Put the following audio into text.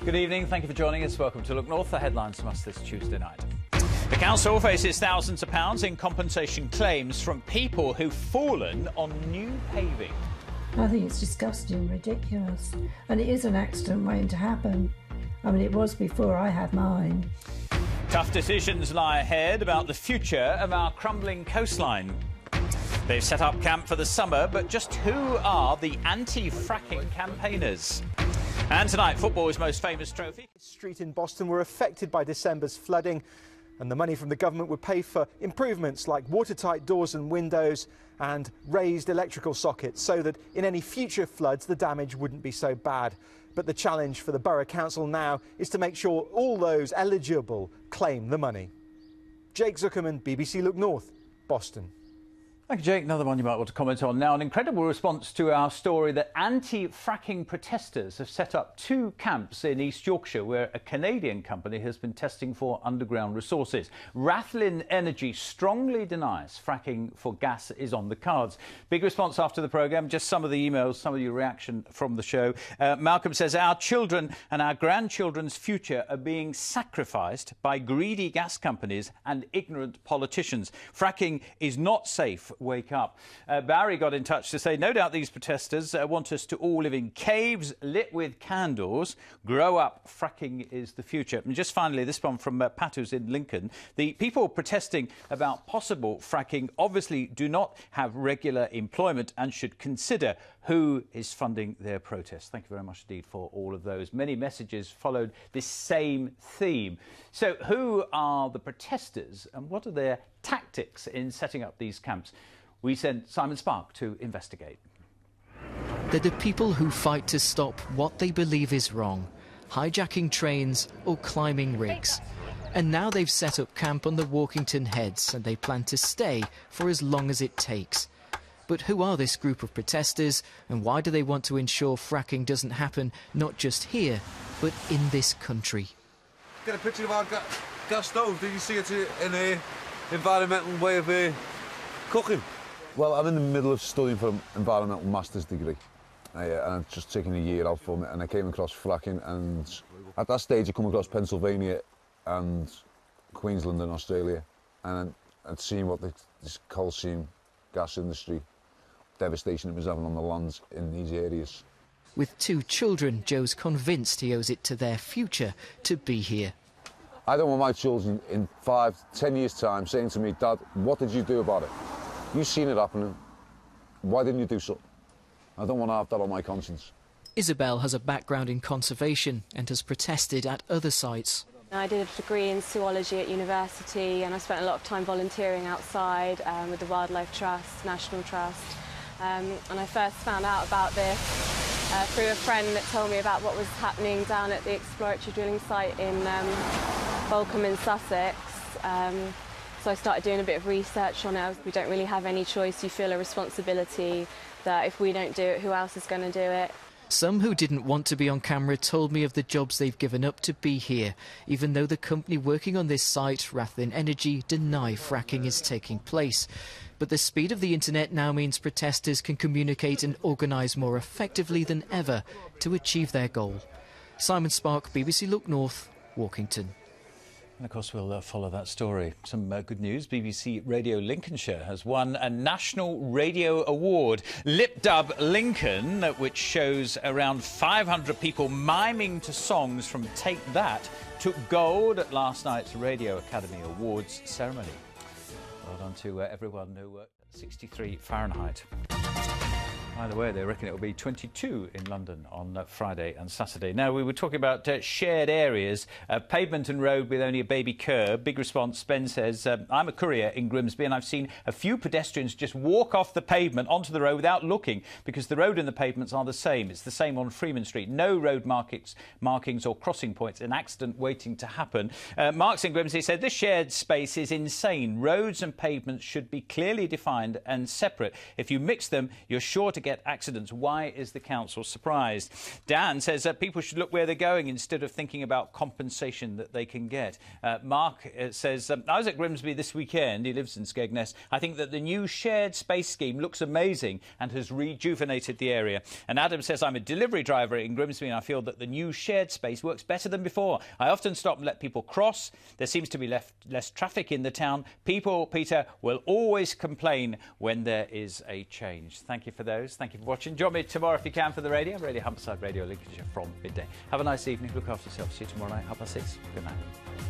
Good evening, thank you for joining us. Welcome to Look North, the headlines from us this Tuesday night. The council faces thousands of pounds in compensation claims from people who've fallen on new paving. I think it's disgusting and ridiculous. And it is an accident waiting to happen. I mean, it was before I had mine. Tough decisions lie ahead about the future of our crumbling coastline. They've set up camp for the summer, but just who are the anti-fracking campaigners? And tonight, football's most famous trophy. Street in Boston were affected by December's flooding, and the money from the government would pay for improvements like watertight doors and windows and raised electrical sockets so that in any future floods the damage wouldn't be so bad. But the challenge for the Borough Council now is to make sure all those eligible claim the money. Jake Zuckerman, BBC Look North, Boston. Thank you, Jake. Another one you might want to comment on now. An incredible response to our story that anti-fracking protesters have set up 2 camps in East Yorkshire where a Canadian company has been testing for underground resources. Rathlin Energy strongly denies fracking for gas is on the cards. Big response after the programme. Just some of the emails, some of your reaction from the show. Malcolm says, our children and our grandchildren's future are being sacrificed by greedy gas companies and ignorant politicians. Fracking is not safe. Wake up. Barry got in touch to say, no doubt these protesters want us to all live in caves lit with candles. Grow up. Fracking is the future. And just finally, this one from Pat, who's in Lincoln. The people protesting about possible fracking obviously do not have regular employment and should consider who is funding their protests. Thank you very much indeed for all of those. Many messages followed this same theme. So who are the protesters and what are their tactics in setting up these camps? We sent Simon Spark to investigate. They're the people who fight to stop what they believe is wrong, hijacking trains or climbing rigs. And now they've set up camp on the Walkington Heads and they plan to stay for as long as it takes. But who are this group of protesters and why do they want to ensure fracking doesn't happen not just here, but in this country? Get a picture of our gas stove. Did you see it in an environmental way of cooking? Well, I'm in the middle of studying for an environmental master's degree. And I'm just taking a year out from it, and I came across fracking, and at that stage I come across Pennsylvania and Queensland and Australia, and I'd seen what this coal seam gas industry devastation it was having on the lands in these areas. With 2 children, Joe's convinced he owes it to their future to be here. I don't want my children in 5, 10 years' time saying to me, Dad, what did you do about it? You've seen it happening. Why didn't you do something? I don't want to have that on my conscience. Isabel has a background in conservation and has protested at other sites. I did a degree in zoology at university and I spent a lot of time volunteering outside with the Wildlife Trust, National Trust. And I first found out about this through a friend that told me about what was happening down at the exploratory drilling site in Bolcombe in Sussex. So I started doing a bit of research on it. We don't really have any choice. You feel a responsibility that if we don't do it, who else is going to do it? Some who didn't want to be on camera told me of the jobs they've given up to be here, even though the company working on this site, Rathlin Energy, deny fracking is taking place. But the speed of the internet now means protesters can communicate and organise more effectively than ever to achieve their goal. Simon Spark, BBC Look North, Walkington. And of course we'll follow that story. Some good news. BBC Radio Lincolnshire has won a National Radio Award. Lip Dub Lincoln, which shows around 500 people miming to songs from Take That, took gold at last night's Radio Academy Awards ceremony. Well done to everyone who worked at 63 Fahrenheit. By the way, they reckon it will be 22 in London on Friday and Saturday. Now, we were talking about shared areas, pavement and road with only a baby curb. Big response. Ben says, I'm a courier in Grimsby and I've seen a few pedestrians just walk off the pavement onto the road without looking because the road and the pavements are the same. It's the same on Freeman Street. No road markings or crossing points. An accident waiting to happen. Mark's in Grimsby said, this shared space is insane. Roads and pavements should be clearly defined and separate. If you mix them, you're sure to get accidents. Why is the council surprised? Dan says that people should look where they're going instead of thinking about compensation that they can get. Mark says, I was at Grimsby this weekend. He lives in Skegness. I think that the new shared space scheme looks amazing and has rejuvenated the area. And Adam says, I'm a delivery driver in Grimsby and I feel that the new shared space works better than before. I often stop and let people cross. There seems to be less traffic in the town. People, Peter, will always complain when there is a change. Thank you for those. Thank you for watching. Join me tomorrow if you can for the radio. Radio Humberside, Radio Lincolnshire from midday. Have a nice evening. Look after yourself. See you tomorrow night, 6:30. Good night.